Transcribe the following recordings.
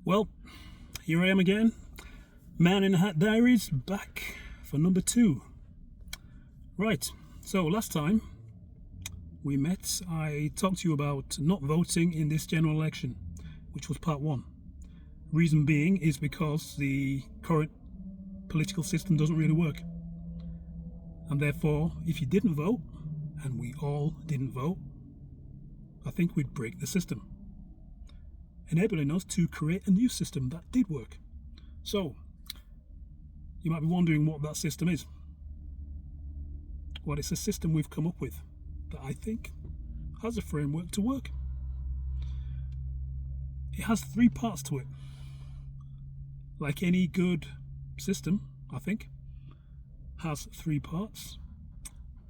Well, here I am again, Man in the Hat Diaries, back for number 2. Right, so last time we met, I talked to you about not voting in this general election, which was part 1. Reason being is because the current political system doesn't really work. And therefore, if you didn't vote, and we all didn't vote, I think we'd break the system, enabling us to create a new system that did work. So, you might be wondering what that system is. Well, it's a system we've come up with that I think has a framework to work. It has 3 parts to it. Like any good system, I think, has 3 parts,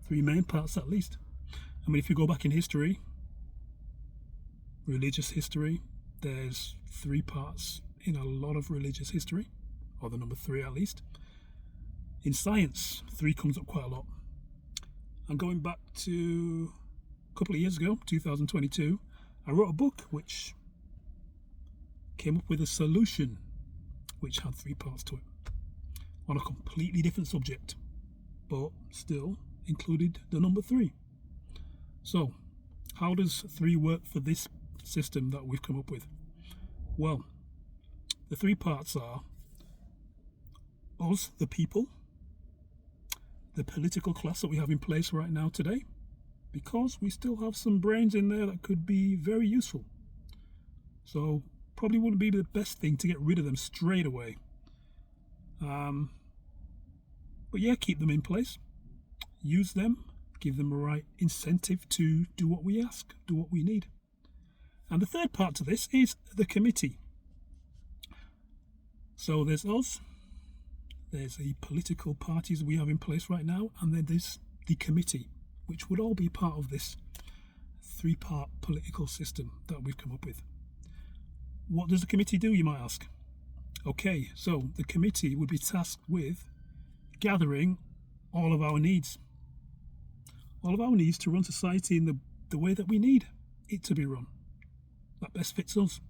3 main parts at least. I mean, if you go back in history, religious history, there's 3 parts in a lot of religious history, or the number 3 at least. In science, 3 comes up quite a lot. And going back to a couple of years ago, 2022, I wrote a book which came up with a solution which had 3 parts to it, on a completely different subject, but still included the number 3. So, how does 3 work for this system that we've come up with? Well, the 3 parts are us, the people, the political class that we have in place right now today, because we still have some brains in there that could be very useful. So, probably wouldn't be the best thing to get rid of them straight away. But yeah, keep them in place, use them, give them the right incentive to do what we ask, do what we need. And the 3rd part to this is the committee. So there's us, there's the political parties we have in place right now, and then there's the committee, which would all be part of this 3-part political system that we've come up with. What does the committee do, you might ask? Okay, so the committee would be tasked with gathering all of our needs. All of our needs to run society in the way that we need it to be run, that best fits us.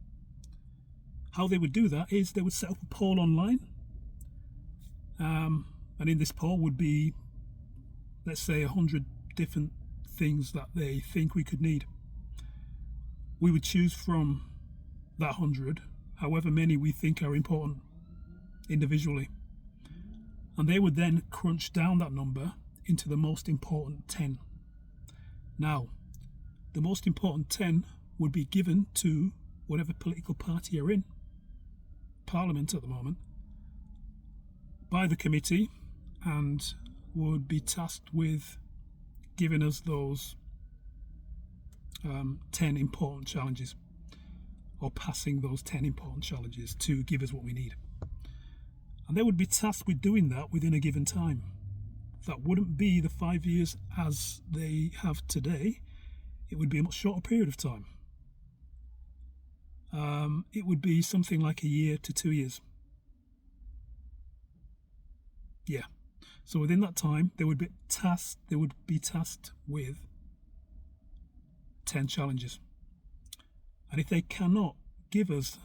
How they would do that is they would set up a poll online, and in this poll would be, let's say, 100 different things that they think we could need. We would choose from that 100, however many we think are important individually, and they would then crunch down that number into the most important 10. Now, the most important 10 would be given to whatever political party you're in, Parliament at the moment, by the committee, and would be tasked with giving us those 10 important challenges, or passing those 10 important challenges to give us what we need. And they would be tasked with doing that within a given time. That wouldn't be the 5 years as they have today. It would be a much shorter period of time. It would be something like a year to 2 years. Yeah. So within that time, they would be tasked with 10 challenges. And if they cannot give us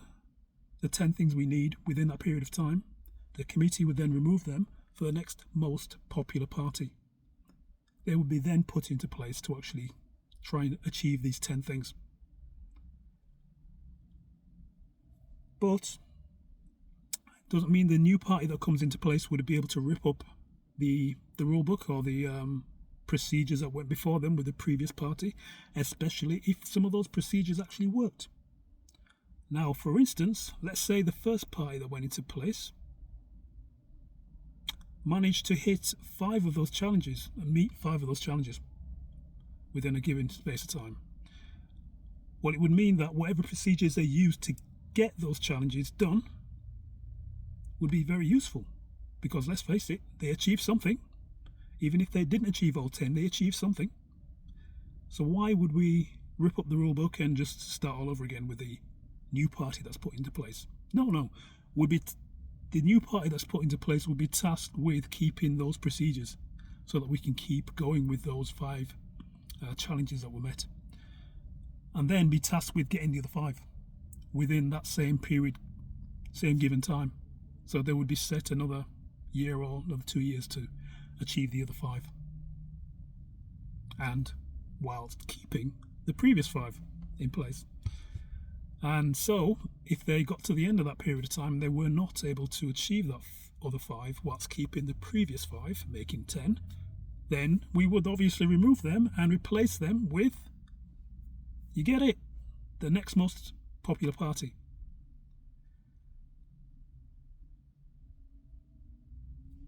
the 10 things we need within that period of time, the committee would then remove them for the next most popular party. They would be then put into place to actually try and achieve these 10 things. But it doesn't mean the new party that comes into place would be able to rip up the rule book or the procedures that went before them with the previous party, especially if some of those procedures actually worked. Now, for instance, let's say the first party that went into place managed to hit 5 of those challenges and meet 5 of those challenges within a given space of time. Well, it would mean that whatever procedures they used to get those challenges done would be very useful, because let's face it, they achieved something. Even if they didn't achieve all 10, they achieved something. So why would we rip up the rule book and just start all over again with the new party that's put into place? No. The new party that's put into place would be tasked with keeping those procedures so that we can keep going with those 5 challenges that were met. and then be tasked with getting the other 5 within that same period same given time. So they would be set another year or another 2 years to achieve the other 5. And whilst keeping the previous 5 in place. And so, if they got to the end of that period of time and they were not able to achieve that other 5 whilst keeping the previous 5, making 10, then we would obviously remove them and replace them with, you get it, the next most popular party.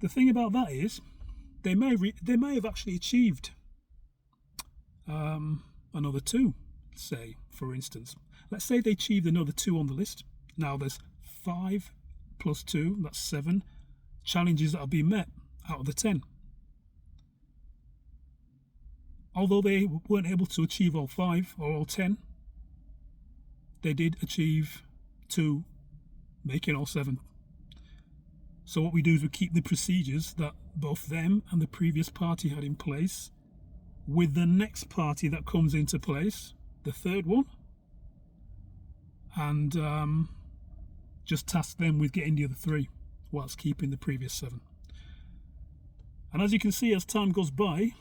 The thing about that is, they may have actually achieved another 2, say, for instance. Let's say they achieved another 2 on the list. Now there's 5 plus 2, that's 7 challenges that are being met out of the 10. Although they weren't able to achieve all 5 or all 10, they did achieve 2, making all 7. So what we do is we keep the procedures that both them and the previous party had in place with the next party that comes into place, the third one, and just task them with getting the other 3 whilst keeping the previous 7. And as you can see, as time goes by,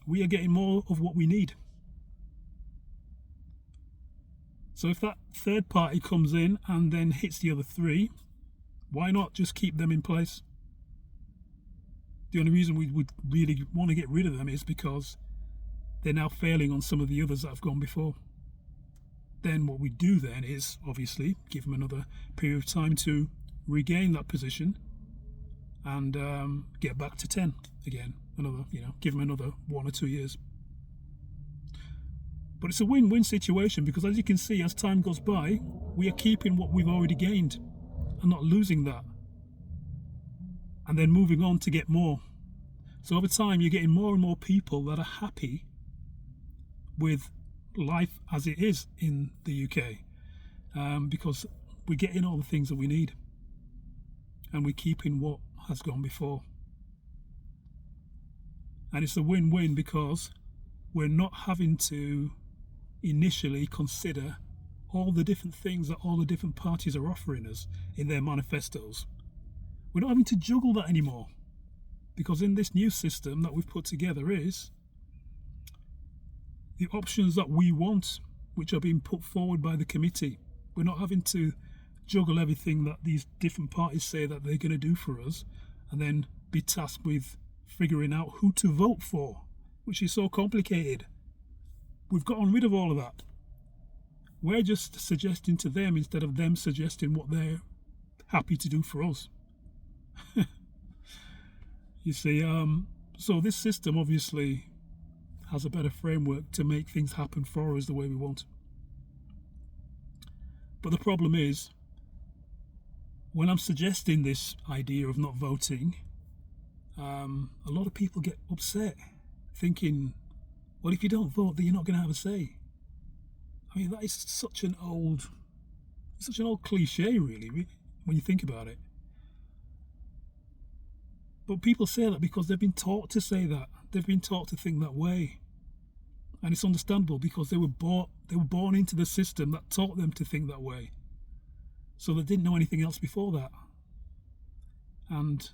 we are getting more of what we need. So if that third party comes in and then hits the other 3, why not just keep them in place? The only reason we would really want to get rid of them is because they're now failing on some of the others that have gone before. Then what we do then is obviously give them another period of time to regain that position and get back to 10 again. Give them another 1 or 2 years. But it's a win-win situation because, as you can see, as time goes by, we are keeping what we've already gained and not losing that, and then moving on to get more. So over time, you're getting more and more people that are happy with life as it is in the UK, because we're getting all the things that we need and we're keeping what has gone before. And it's a win-win because we're not having to initially consider all the different things that all the different parties are offering us in their manifestos. We're not having to juggle that anymore, because in this new system that we've put together is the options that we want, which are being put forward by the committee. We're not having to juggle everything that these different parties say that they're going to do for us and then be tasked with figuring out who to vote for, which is so complicated. We've gotten rid of all of that. We're just suggesting to them instead of them suggesting what they're happy to do for us. You see, so this system obviously has a better framework to make things happen for us the way we want. But the problem is, when I'm suggesting this idea of not voting, a lot of people get upset, thinking, well, if you don't vote, then you're not going to have a say. I mean, that is such an old cliche, really, when you think about it. But people say that because they've been taught to say that. They've been taught to think that way. And it's understandable because they were born into the system that taught them to think that way. So they didn't know anything else before that. And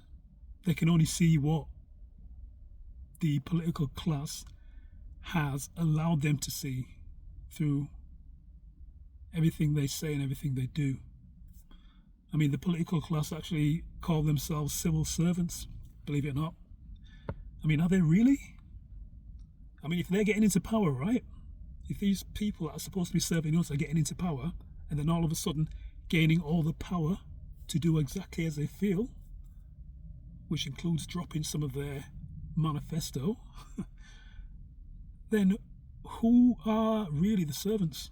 they can only see what the political class has allowed them to see through everything they say and everything they do. I mean, the political class actually call themselves civil servants, believe it or not. I mean, are they really? I mean, if they're getting into power, right? If these people that are supposed to be serving us are getting into power and then all of a sudden gaining all the power to do exactly as they feel, which includes dropping some of their manifesto, then who are really the servants?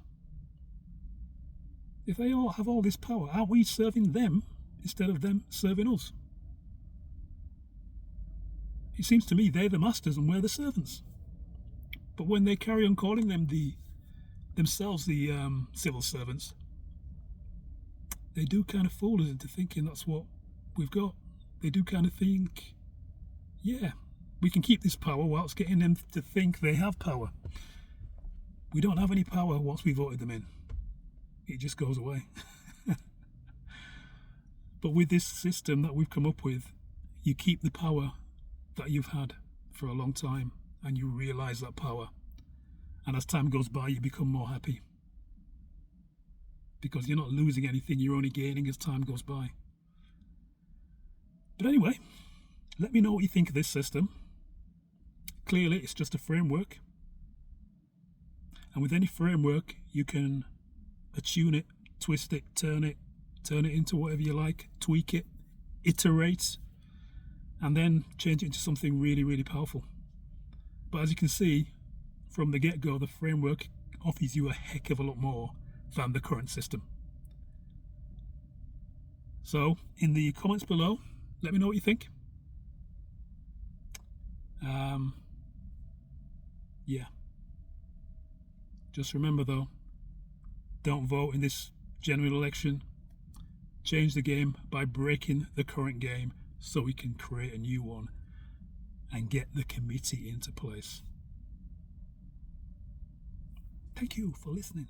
If they all have all this power, aren't we serving them instead of them serving us? It seems to me they're the masters and we're the servants. But when they carry on calling them themselves the civil servants, they do kind of fool us into thinking that's what we've got. They do kind of think, yeah, we can keep this power whilst getting them to think they have power. We don't have any power once we voted them in. It just goes away. with this system that we've come up with, you keep the power that you've had for a long time, and you realize that power. And as time goes by, you become more happy. Because you're not losing anything, you're only gaining as time goes by. But anyway, let me know what you think of this system. Clearly, it's just a framework. And with any framework, you can attune it, twist it, turn it into whatever you like, tweak it, iterate, and then change it into something really, really powerful. But as you can see, from the get-go, the framework offers you a heck of a lot more than the current system. So, in the comments below, let me know what you think. Yeah. Just remember though, don't vote in this general election. Change the game by breaking the current game so we can create a new one and get the committee into place. Thank you for listening.